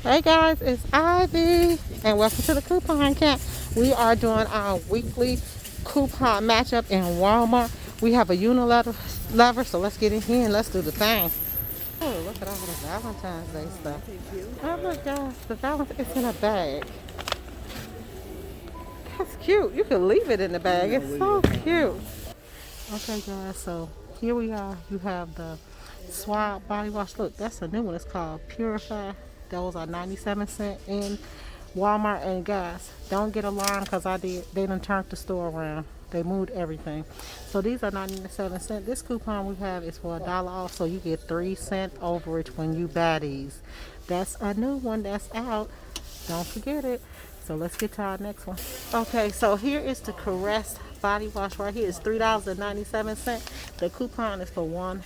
Hey guys, it's Ivy, and welcome to the Coupon Camp. We are doing our weekly coupon matchup in Walmart. We have a Unilever lever, so let's get in here and let's do the thing. Oh, look at all the Valentine's Day stuff. Oh look guys, the Valentine's is in a bag. That's cute. You can leave it in the bag. It's so cute. Okay guys, so here we are. You have the Swab body wash. Look, that's a new one. It's called Purify. Those are 97 cents in Walmart. And guys, don't get alarmed because they done turned the store around. They moved everything. So these are 97 cents. This coupon we have is for $1 off, so you get 3 cent overage when you buy these. That's a new one that's out. Don't forget it. So let's get to our next one. Okay, so here is the Caress body wash right here. It's $3.97. The coupon is for $1.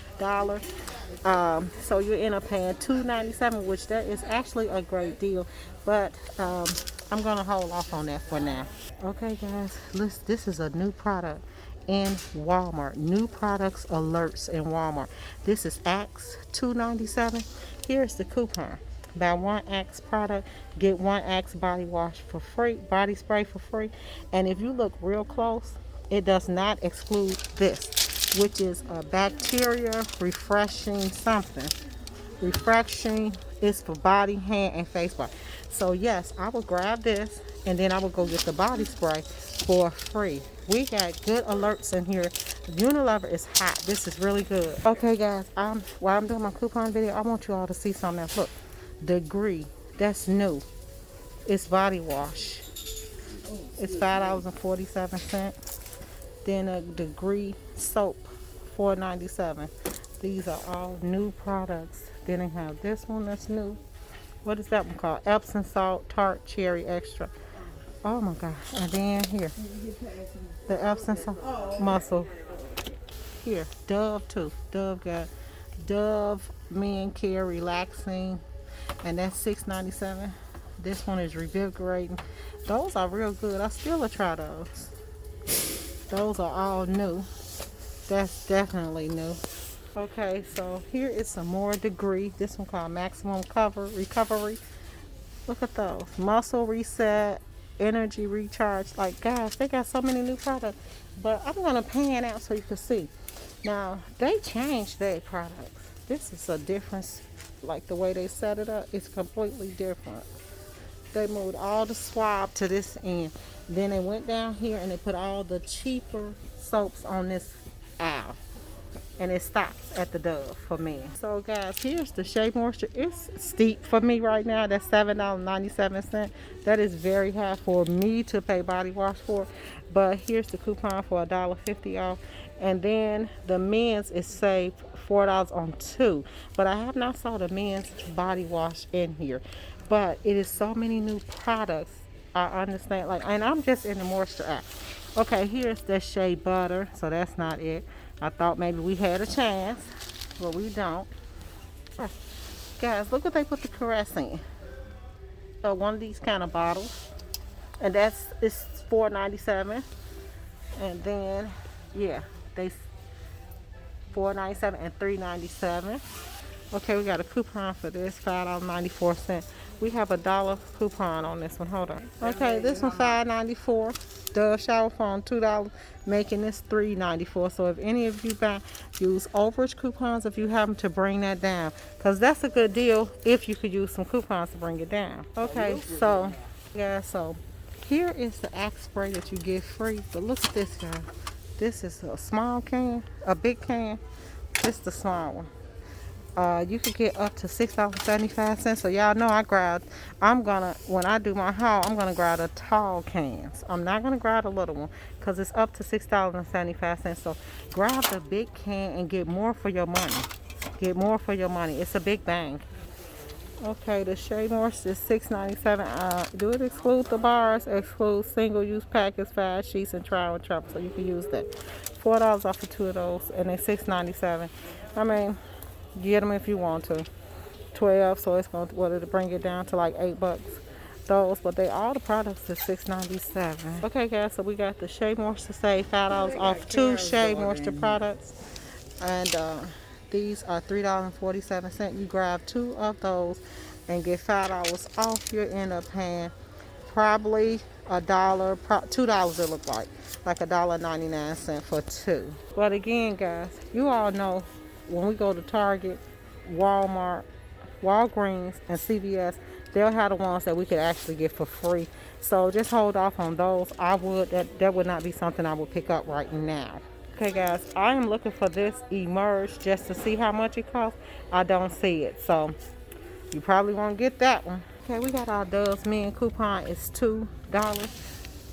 So you end up paying $2.97, which that is actually a great deal. But I'm gonna hold off on that for now. Okay, guys, this is a new product in Walmart. New products alerts in Walmart. This is Axe $2.97. Here's the coupon. Buy one Axe product, get one Axe body wash for free, body spray for free. And if you look real close, it does not exclude this, which is a bacteria refreshing something. Refreshing is for body, hand, and face wash. So yes, I will grab this and then I will go get the body spray for free. We got good alerts in here. Unilever is hot. This is really good. Okay guys, while I'm doing my coupon video, I want you all to see something else. Look, Degree, that's new. It's body wash. It's $5.47. Then a Degree soap, $4.97. These are all new products. Then they have this one that's new. What is that one called? Epsom salt tart cherry extra. Oh my gosh. And then here, the Epsom salt muscle. Here, Dove too. Dove got Dove Men Care Relaxing, and that's $6.97. This one is revigorating. Those are real good. I still will try those. Those are all new. That's definitely new. Okay, so here is some more Degree. This one called Maximum Cover Recovery. Look at those. Muscle Reset, Energy Recharge. Like, guys, they got so many new products. But I'm going to pan out so you can see. Now, they changed their products. This is a difference. Like, the way they set it up, it's completely different. They moved all the swab to this end. Then they went down here and they put all the cheaper soaps on this aisle. And it stops at the Dove for men. So guys, here's the Shea Moisture. It's steep for me right now. That's $7.97. That is very high for me to pay body wash for. But here's the coupon for $1.50 off. And then the men's is saved $4 on two. But I have not saw the men's body wash in here. But it is so many new products. I understand, like, and I'm just in the moisture app. Okay, here's the Shea Butter. So that's not it. I thought maybe we had a chance, but we don't. Guys, look what they put the Caress in. So one of these kind of bottles, and it's $4.97. And then, yeah, they $4.97 and $3.97. Okay, we got a coupon for this, $5.94. We have $1 coupon on this one. Hold on. Okay, this one $5.94. Dove shower foam $2, making this $3.94. So if any of you use overage coupons, if you happen to bring that down, because that's a good deal if you could use some coupons to bring it down. Okay, so yeah, so here is the Axe spray that you get free. But look at this, guy. This is a small can, a big can. This is the small one. You could get up to $6.75. So y'all know when I do my haul, I'm gonna grab the tall cans. I'm not gonna grab the little one because it's up to $6.75. So grab the big can and get more for your money. Get more for your money. It's a big bang. Okay, the Shea Moisture is $6.97. Do it exclude the bars? Exclude single-use packets, 5 sheets, and trial and trouble. So you can use that. $4 off for 2 of those, and they're $6.97. I mean, get them if you want to. 12, so it's going to bring it down to like $8. Those, but all the products are $6.97. Okay, guys, so we got the Shea Moisture save $5 off 2 Shea Moisture products, and these are $3.47. You grab 2 of those and get $5 off, you'll end up paying probably a dollar, $2 it look like $1.99 for two. But again, guys, you all know when we go to Target, Walmart, Walgreens, and CVS, they'll have the ones that we could actually get for free. So just hold off on those. That would not be something I would pick up right now. Okay, guys, I am looking for this Emerge just to see how much it costs. I don't see it, so you probably won't get that one. Okay, we got our Doves Men coupon. It's $2.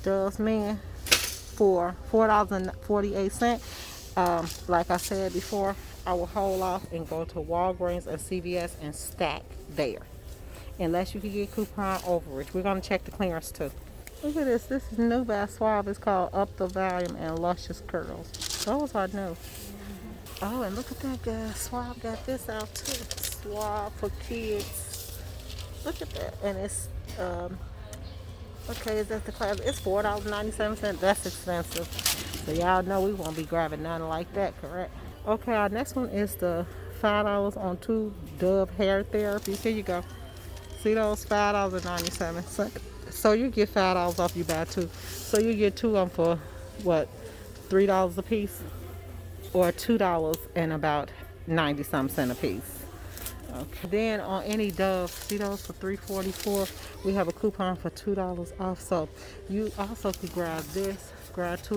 Doves Men for $4.48. Like I said before, I will hold off and go to Walgreens or CVS and stack there. Unless you can get coupon overage. We're going to check the clearance too. Look at this. This is new by Suave. It's called Up the Volume and Luscious Curls. Those are new. Oh, and look at that, guys. Suave got this out too. Suave for kids. Look at that. And it's, okay, is that the class? It's $4.97. That's expensive. So y'all know we won't be grabbing nothing like that, correct? Okay, our next one is the $5 on 2 Dove hair therapies. Here you go. See those? $5.97. So you get $5 off you buy 2. So you get 2 of them for what? $3 a piece? Or $2 and about 90-some cents a piece. Okay. Then on any Dove, see those for $3.44. We have a coupon for $2 off. So you also could grab 2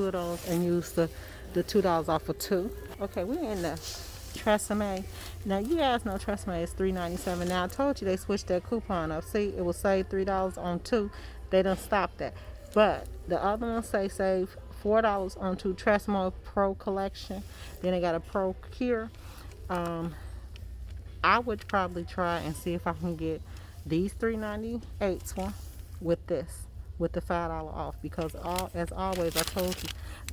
of those and use the $2 off for 2. Okay, we're in the Tresemme. Now you guys know Tresemme is $3.97. Now I told you they switched that coupon up. See, it will save $3 on 2. They done stop that. But the other ones say save $4 on 2 Tresemme Pro collection. Then they got a Pro Cure. I would probably try and see if I can get these $3.98 one with this, with the $5 off, because as always I told you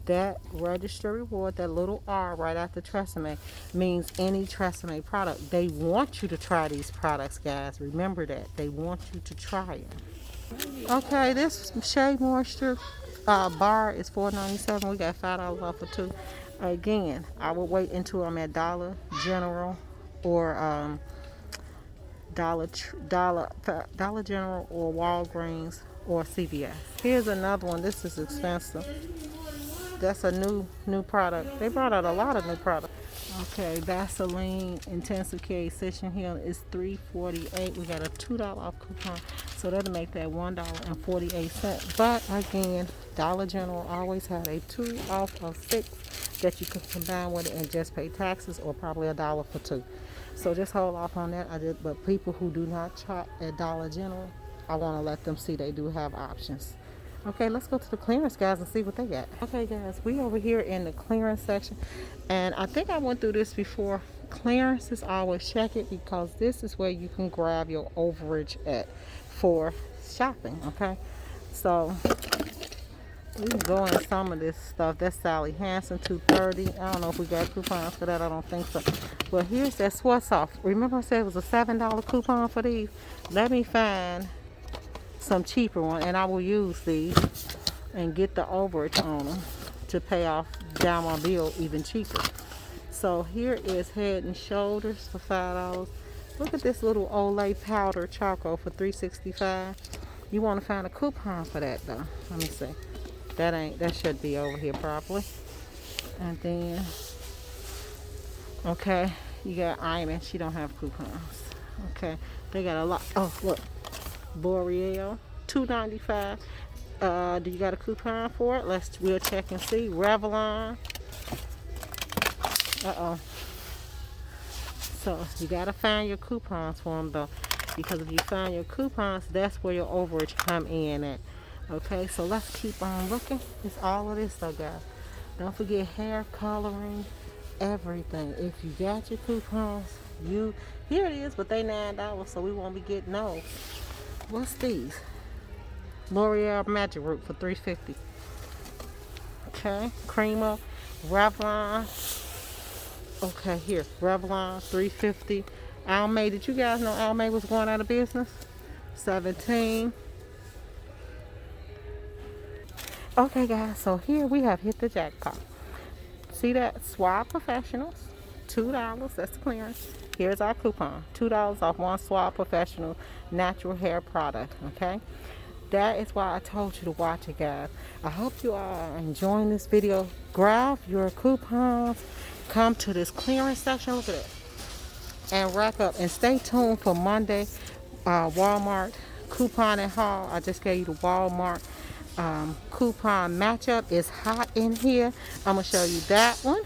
that register reward, that little R right after Tresemme, means any Tresemme product. They want you to try these products, guys. Remember that. They want you to try them. Okay, this Shea Moisture bar is $4.97. We got $5 off for 2. Again, I would wait until I'm at Dollar General or Dollar General or Walgreens or CVS. Here's another one. This is expensive. That's a new product. They brought out a lot of new products. Okay, Vaseline Intensive Care Essential Heal is $3.48. We got a $2 off coupon, so that'll make that $1.48. But again, Dollar General always had a 2 off of 6 that you could combine with it and just pay taxes, or probably $1 for 2. So just hold off on that. But people who do not shop at Dollar General, I want to let them see they do have options. Okay, let's go to the clearance, guys, and see what they got. Okay, guys, we over here in the clearance section, and I think I went through this before. Clearance is always check it, because this is where you can grab your overage at for shopping. Okay, so we can go in some of this stuff. That's Sally Hansen, $2.30. I don't know if we got coupons for that. I don't think so. But here's that Sweats Off. Remember I said it was a $7 coupon for these? Let me find some cheaper one, and I will use these and get the overage on them to pay off down my bill even cheaper. So here is Head and Shoulders for $5. Look at this little Olay powder charcoal for $3.65. You want to find a coupon for that though. Let me see. That should be over here probably. And then okay, you got Iman. She don't have coupons. Okay, they got a lot. Oh look, L'Oreal, $2.95. Do you got a coupon for it? We'll check and see. Revlon. So you gotta find your coupons for them though, because if you find your coupons, that's where your overage come in at. Okay, so let's keep on looking. It's all of this though, guys. Don't forget hair coloring, everything. If you got your coupons, here it is, but they $9, so we won't be getting those. What's these? L'Oreal Magic Root for $3.50. Okay, Crema, Revlon. Okay, here, Revlon, $3.50. Almay, did you guys know Almay was going out of business? $17. Okay, guys, so here we have hit the jackpot. See that? Suave Professionals, $2. That's clearance. Here's our coupon. $2 off one Suave Professional natural hair product. Okay. That is why I told you to watch it, guys. I hope you are enjoying this video. Grab your coupons. Come to this clearance section. Look at it. And rack up. And stay tuned for Monday Walmart coupon and haul. I just gave you the Walmart coupon matchup. It's hot in here. I'm going to show you that one.